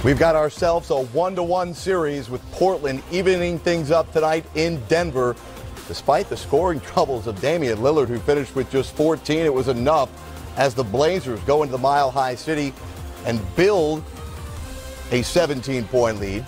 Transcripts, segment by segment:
We've got ourselves a 1-1 series with Portland evening things up tonight in Denver. Despite the scoring troubles of Damian Lillard, who finished with just 14, it was enough as the Blazers go into the Mile High City and build a 17-point lead.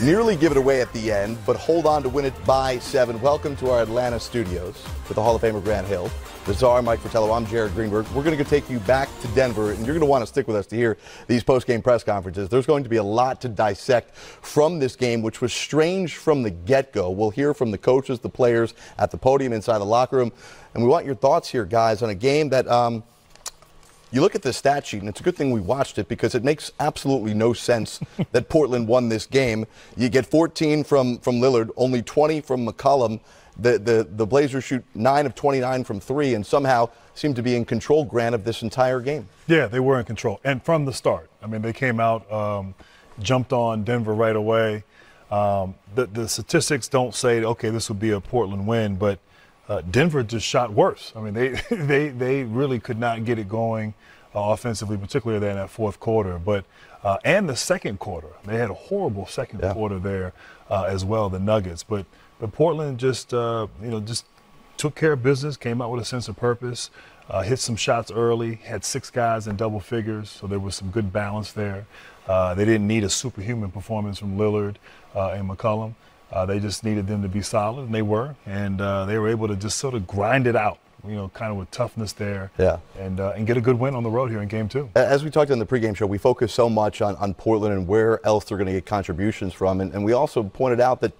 Nearly give it away at the end, but hold on to win it by 7. Welcome to our Atlanta studios with the Hall of Famer Grant Hill, the Czar Mike Fratello. I'm Jared Greenberg. We're going to take you back to Denver, and you're going to want to stick with us to hear these post-game press conferences. There's going to be a lot to dissect from this game, which was strange from the get-go. We'll hear from the coaches, the players at the podium inside the locker room, and we want your thoughts here, guys, on a game that you look at the stat sheet, and it's a good thing we watched it because it makes absolutely no sense that Portland won this game. You get 14 from Lillard, only 20 from McCollum. The Blazers shoot 9 of 29 from 3 and somehow seem to be in control, Grant, of this entire game. Yeah, they were in control. And from the start, I mean, they came out, jumped on Denver right away. The statistics don't say, okay, this will be a Portland win, but Denver just shot worse. I mean, they really could not get it going offensively, particularly in that fourth quarter. But and the second quarter, they had a horrible second quarter there as well, the Nuggets. But Portland just just took care of business, came out with a sense of purpose, hit some shots early, had 6 guys in double figures, so there was some good balance there. They didn't need a superhuman performance from Lillard and McCollum. They just needed them to be solid, and they were. And they were able to just sort of grind it out, kind of with toughness there. Yeah. And get a good win on the road here in Game 2. As we talked in the pregame show, we focus so much on Portland and where else they're going to get contributions from. And we also pointed out that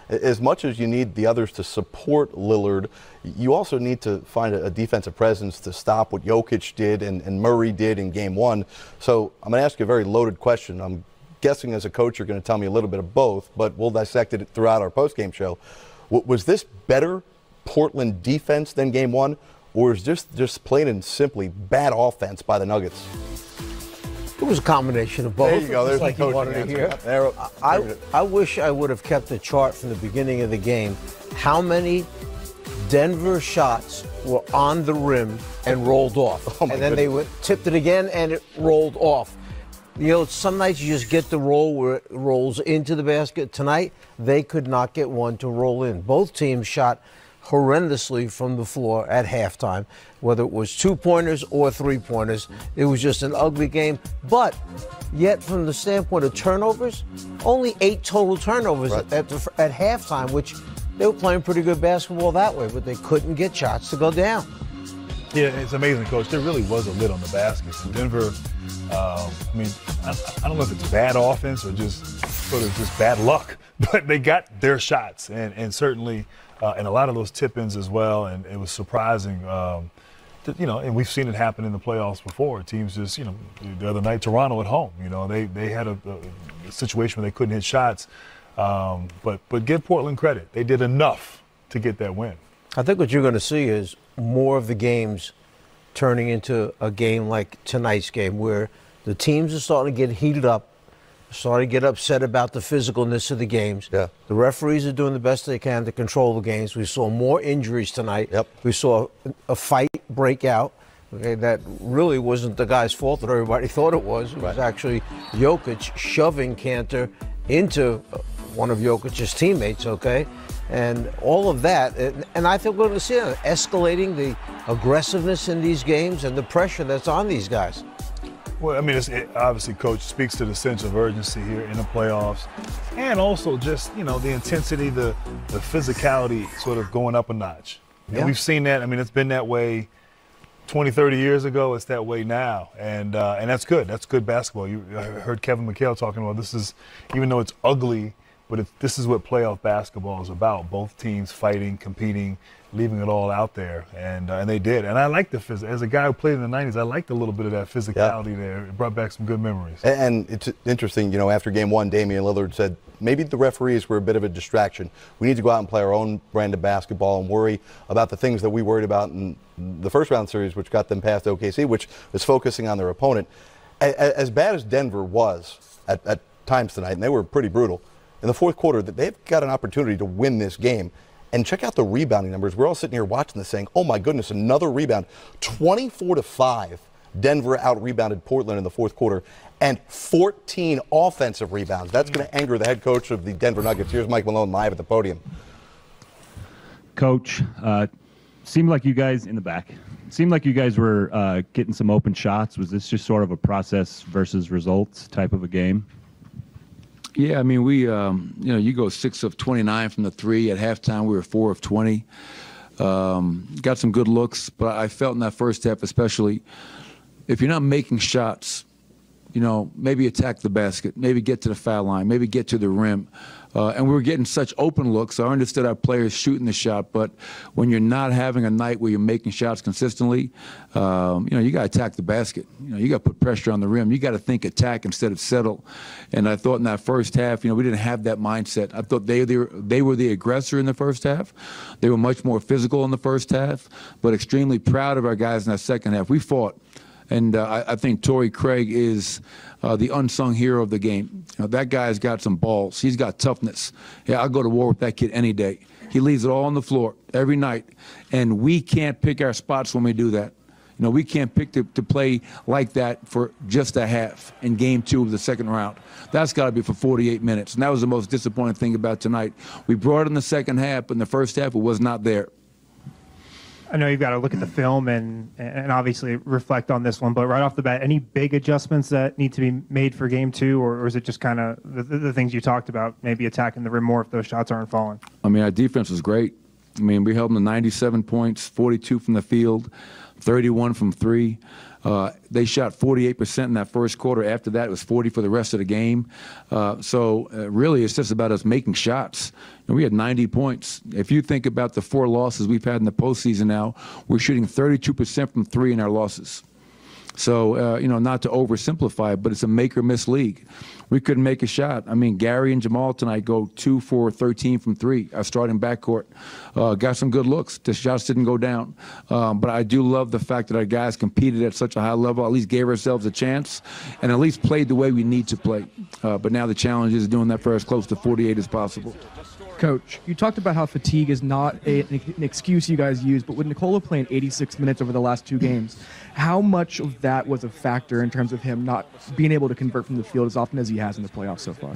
as much as you need the others to support Lillard, you also need to find a defensive presence to stop what Jokic did and Murray did in Game 1. So I'm going to ask you a very loaded question. I'm guessing as a coach you're going to tell me a little bit of both, but we'll dissect it throughout our postgame show. Was this better Portland defense than Game 1, or is this just plain and simply bad offense by the Nuggets? It was a combination of both. There you go. There's like the you wanted to hear. I wish I would have kept the chart from the beginning of the game. How many Denver shots were on the rim and rolled off? And then they tipped it again and it rolled off. Some nights you just get the roll where it rolls into the basket. Tonight, they could not get one to roll in. Both teams shot horrendously from the floor at halftime, whether it was 2-pointers or 3-pointers. It was just an ugly game. But yet, from the standpoint of turnovers, only 8 total turnovers at halftime, which they were playing pretty good basketball that way, but they couldn't get shots to go down. Yeah, it's amazing, Coach. There really was a lid on the basket. Denver, I don't know if it's bad offense or just sort of just bad luck, but they got their shots, and certainly and a lot of those tip-ins as well, and it was surprising. And we've seen it happen in the playoffs before. Teams just, the other night, Toronto at home, they had a situation where they couldn't hit shots. But give Portland credit. They did enough to get that win. I think what you're going to see is more of the games turning into a game like tonight's game, where the teams are starting to get heated up, starting to get upset about the physicalness of the games. Yeah. The referees are doing the best they can to control the games. We saw more injuries tonight. Yep. We saw a fight break out. Okay, that really wasn't the guy's fault that everybody thought it was. It was actually Jokic shoving Kanter into one of Jokic's teammates, okay? And all of that, and I think we're going to see it escalating the aggressiveness in these games and the pressure that's on these guys. Well, I mean, obviously, Coach speaks to the sense of urgency here in the playoffs, and also just, the intensity, the physicality sort of going up a notch. And we've seen that. I mean, it's been that way 20, 30 years ago. It's that way now, and that's good. That's good basketball. I heard Kevin McHale talking about this is, even though it's ugly, but this is what playoff basketball is about. Both teams fighting, competing, leaving it all out there, and they did. And I like the physical. As a guy who played in the 90s, I liked a little bit of that physicality there. It brought back some good memories. And it's interesting, after Game 1, Damian Lillard said, maybe the referees were a bit of a distraction. We need to go out and play our own brand of basketball and worry about the things that we worried about in the first round series, which got them past OKC, which was focusing on their opponent. As bad as Denver was at times tonight, and they were pretty brutal, in the fourth quarter, they've got an opportunity to win this game. And check out the rebounding numbers. We're all sitting here watching this saying, oh my goodness, another rebound. 24-5 Denver out-rebounded Portland in the fourth quarter, and 14 offensive rebounds. That's going to anger the head coach of the Denver Nuggets. Here's Mike Malone live at the podium. Coach, seemed like you guys in the back. Seemed like you guys were getting some open shots. Was this just sort of a process versus results type of a game? Yeah, I mean, we, you go 6 of 29 from the three. At halftime, we were 4 of 20. Got some good looks, but I felt in that first half especially, if you're not making shots, maybe attack the basket, maybe get to the foul line, maybe get to the rim. And we were getting such open looks. So I understood our players shooting the shot, but when you're not having a night where you're making shots consistently, you got to attack the basket. You got to put pressure on the rim. You got to think attack instead of settle. And I thought in that first half, we didn't have that mindset. I thought they were the aggressor in the first half. They were much more physical in the first half, but extremely proud of our guys in that second half. We fought. And I think Torrey Craig is the unsung hero of the game. That guy's got some balls. He's got toughness. Yeah, I'll go to war with that kid any day. He leaves it all on the floor every night. And we can't pick our spots when we do that. We can't pick to play like that for just a half in game 2 of the second round. That's got to be for 48 minutes. And that was the most disappointing thing about tonight. We brought it in the second half, but in the first half it was not there. I know you've got to look at the film and obviously reflect on this one, but right off the bat, any big adjustments that need to be made for game 2, or is it just kind of the things you talked about, maybe attacking the rim more if those shots aren't falling? I mean, our defense was great. I mean, we held them to 97 points, 42 from the field, 31 from 3. They shot 48% in that first quarter. After that, it was 40 for the rest of the game. So really, it's just about us making shots. And we had 90 points. If you think about the 4 losses we've had in the postseason now, we're shooting 32% from 3 in our losses. So, not to oversimplify it, but it's a make-or-miss league. We couldn't make a shot. I mean, Gary and Jamal tonight go 2 for 13 from 3, our starting backcourt. Got some good looks. The shots didn't go down. But I do love the fact that our guys competed at such a high level, at least gave ourselves a chance, and at least played the way we need to play. But now the challenge is doing that for as close to 48 as possible. Coach, you talked about how fatigue is not an excuse you guys use, but with Nikola playing 86 minutes over the last 2 games, how much of that was a factor in terms of him not being able to convert from the field as often as he has in the playoffs so far?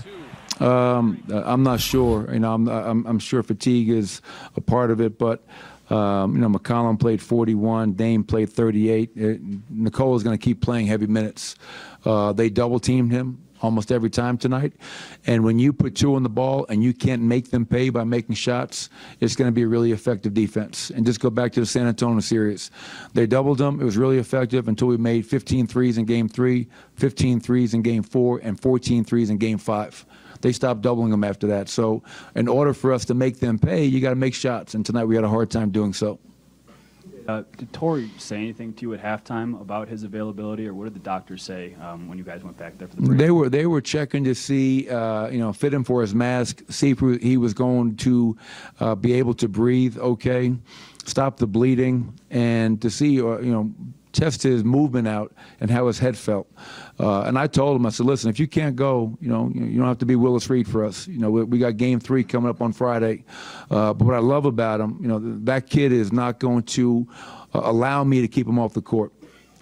I'm not sure. I'm sure fatigue is a part of it, but McCollum played 41, Dame played 38. Nicola's going to keep playing heavy minutes. They double-teamed him almost every time tonight. And when you put 2 on the ball and you can't make them pay by making shots, it's going to be a really effective defense. And just go back to the San Antonio series. They doubled them. It was really effective until we made 15 threes in game 3, 15 threes in game 4, and 14 threes in game 5. They stopped doubling them after that. So in order for us to make them pay, you got to make shots. And tonight we had a hard time doing so. Did Torrey say anything to you at halftime about his availability, or what did the doctors say when you guys went back there for the break? They were checking to see, fit him for his mask, see if he was going to be able to breathe okay, stop the bleeding, and to see, test his movement out and how his head felt. And I told him, I said, listen, if you can't go, you don't have to be Willis Reed for us. We got game 3 coming up on Friday. But what I love about him, that kid is not going to allow me to keep him off the court.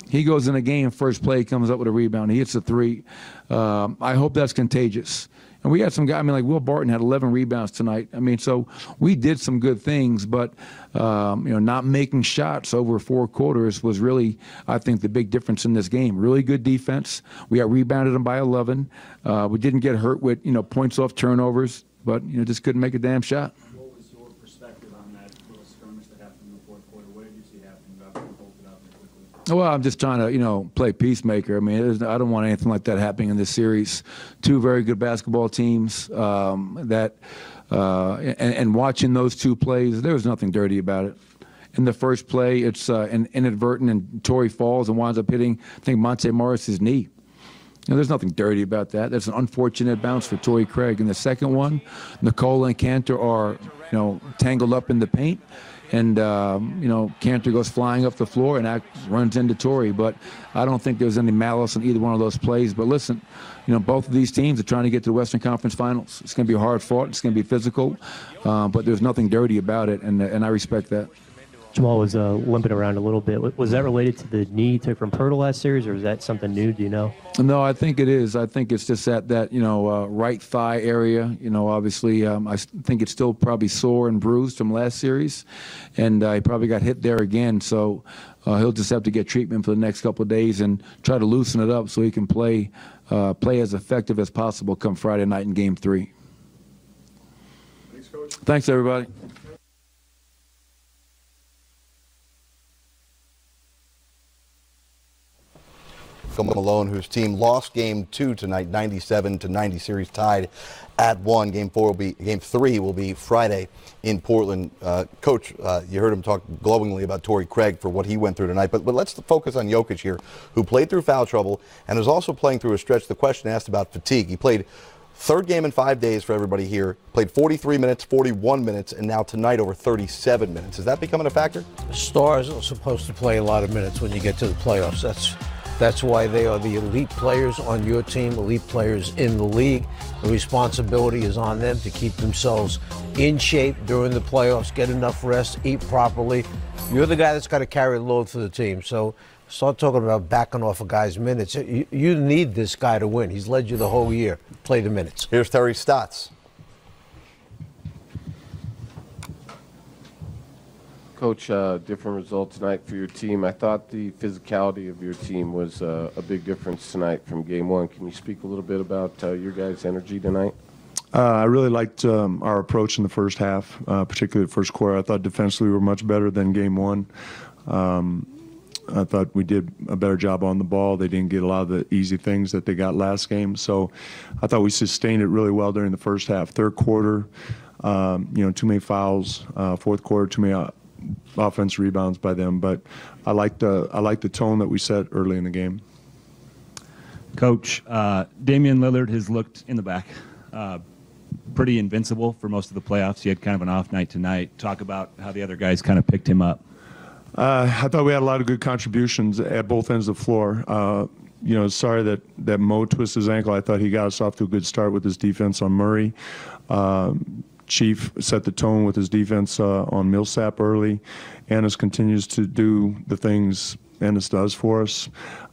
He goes in a game, first play, comes up with a rebound. He hits a 3. I hope that's contagious. And we had some guys, like Will Barton had 11 rebounds tonight. So we did some good things, but, not making shots over 4 quarters was really, I think, the big difference in this game. Really good defense. We out rebounded them by 11. We didn't get hurt with, points off turnovers, but, just couldn't make a damn shot. What was your perspective on that little skirmish that happened in the fourth quarter? What did you see happen after you bolted out there quickly? Well, I'm just trying to, play peacemaker. I don't want anything like that happening in this series. 2 very good basketball teams and watching those 2 plays, there was nothing dirty about it. In the first play, it's an inadvertent, and Torrey falls and winds up hitting, I think, Monte Morris's knee. There's nothing dirty about that. That's an unfortunate bounce for Torrey Craig. In the second one, Nikola and Kanter are, tangled up in the paint. And, Kanter goes flying up the floor and runs into Torrey. But I don't think there's any malice in either one of those plays. But listen, both of these teams are trying to get to the Western Conference Finals. It's going to be hard fought. It's going to be physical. But there's nothing dirty about it, and I respect that. Jamal was limping around a little bit. Was that related to the knee he took from Pirtle last series, or is that something new? Do you know? No, I think it is. I think it's just at that right thigh area. Obviously, I think it's still probably sore and bruised from last series, and he probably got hit there again. So he'll just have to get treatment for the next couple of days and try to loosen it up so he can play as effective as possible come Friday night in Game 3. Thanks, Coach. Thanks, everybody. Malone, whose team lost Game 2 tonight, 97-90, series tied at 1. Game 3 will be Friday in Portland. Coach, you heard him talk glowingly about Torrey Craig for what he went through tonight, but let's focus on Jokic here, who played through foul trouble and is also playing through a stretch. The question asked about fatigue. He played third game in 5 days for everybody here, played 43 minutes, 41 minutes, and now tonight over 37 minutes. Is that becoming a factor? Stars are supposed to play a lot of minutes when you get to the playoffs. That's why they are the elite players on your team, elite players in the league. The responsibility is on them to keep themselves in shape during the playoffs, get enough rest, eat properly. You're the guy that's got to carry the load for the team. So start talking about backing off a guy's minutes. You need this guy to win. He's led you the whole year. Play the minutes. Here's Terry Stotts. Coach, different result tonight for your team. I thought the physicality of your team was a big difference tonight from Game 1. Can you speak a little bit about your guys' energy tonight? I really liked our approach in the first half, particularly the first quarter. I thought defensively we were much better than Game 1. I thought we did a better job on the ball. They didn't get a lot of the easy things that they got last game. So I thought we sustained it really well during the first half. Third quarter, too many fouls. Fourth quarter, too many offense rebounds by them, but I like the tone that we set early in the game. Coach, Damian Lillard has looked in the back pretty invincible for most of the playoffs. He had kind of an off night tonight. Talk about how the other guys kind of picked him up. I thought we had a lot of good contributions at both ends of the floor. Sorry that Mo twisted his ankle. I thought he got us off to a good start with his defense on Murray. Chief set the tone with his defense on Millsap early. Ennis continues to do the things Ennis does for us.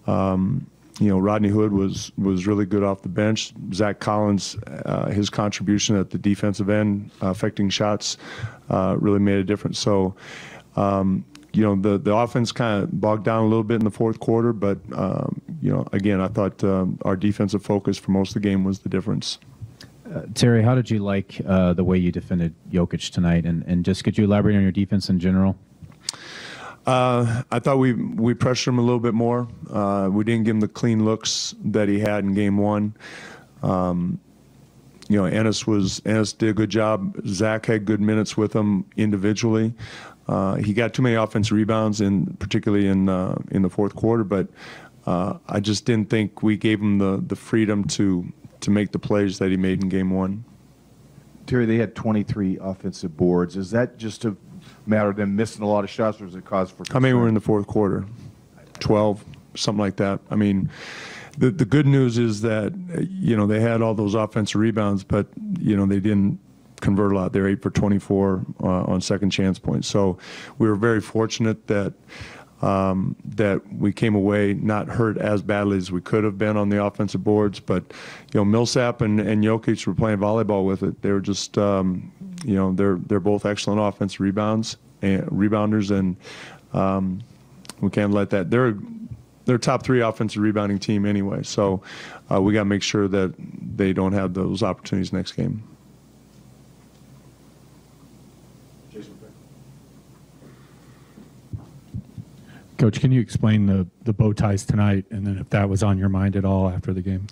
Rodney Hood was really good off the bench. Zach Collins, his contribution at the defensive end, affecting shots, really made a difference. So, the offense kind of bogged down a little bit in the fourth quarter, but, again, I thought our defensive focus for most of the game was the difference. Terry, how did you like the way you defended Jokic tonight? And just could you elaborate on your defense in general? I thought we pressured him a little bit more. We didn't give him the clean looks that he had in Game 1. Ennis did a good job. Zach had good minutes with him individually. He got too many offensive rebounds, particularly in the fourth quarter. But I just didn't think we gave him the freedom to make the plays that he made in Game 1. Terry, they had 23 offensive boards. Is that just a matter of them missing a lot of shots, or is it cause for concern? How many were in the fourth quarter? 12, something like that. I mean, the good news is that, they had all those offensive rebounds, but, they didn't convert a lot. They're 8 for 24 on second chance points. So we were very fortunate that we came away not hurt as badly as we could have been on the offensive boards. But, Millsap and Jokic were playing volleyball with it. They were just, they're both excellent offensive rebounders, and we can't let that. They're top 3 offensive rebounding team anyway. So we got to make sure that they don't have those opportunities next game. Coach, can you explain the bow ties tonight, and then if that was on your mind at all after the game?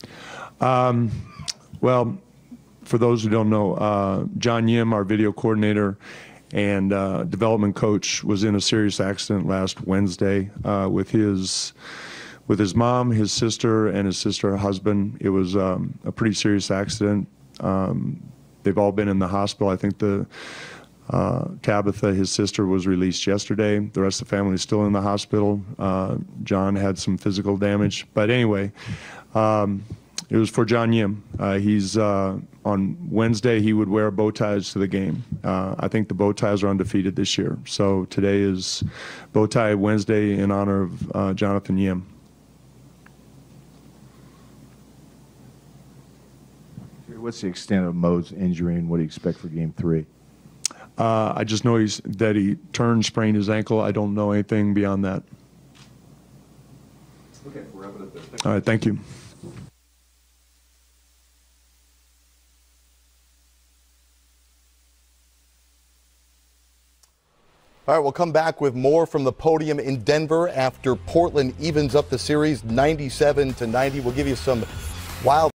Well, for those who don't know, John Yim, our video coordinator and development coach, was in a serious accident last Wednesday with his mom, his sister, and his sister husband. It was a pretty serious accident. They've all been in the hospital. I think Tabitha, his sister, was released yesterday. The rest of the family is still in the hospital. John had some physical damage. But anyway, it It was for John Yim. He's on Wednesday. He would wear bow ties to the game. I think the bow ties are undefeated this year. So today is bow tie Wednesday in honor of Jonathan Yim. What's the extent of Mo's injury, and what do you expect for Game 3? I just know that he turned, sprained his ankle. I don't know anything beyond that. Okay, we're wrapping up there. All right, thank you. All right, we'll come back with more from the podium in Denver after Portland evens up the series 97-90. We'll give you some wild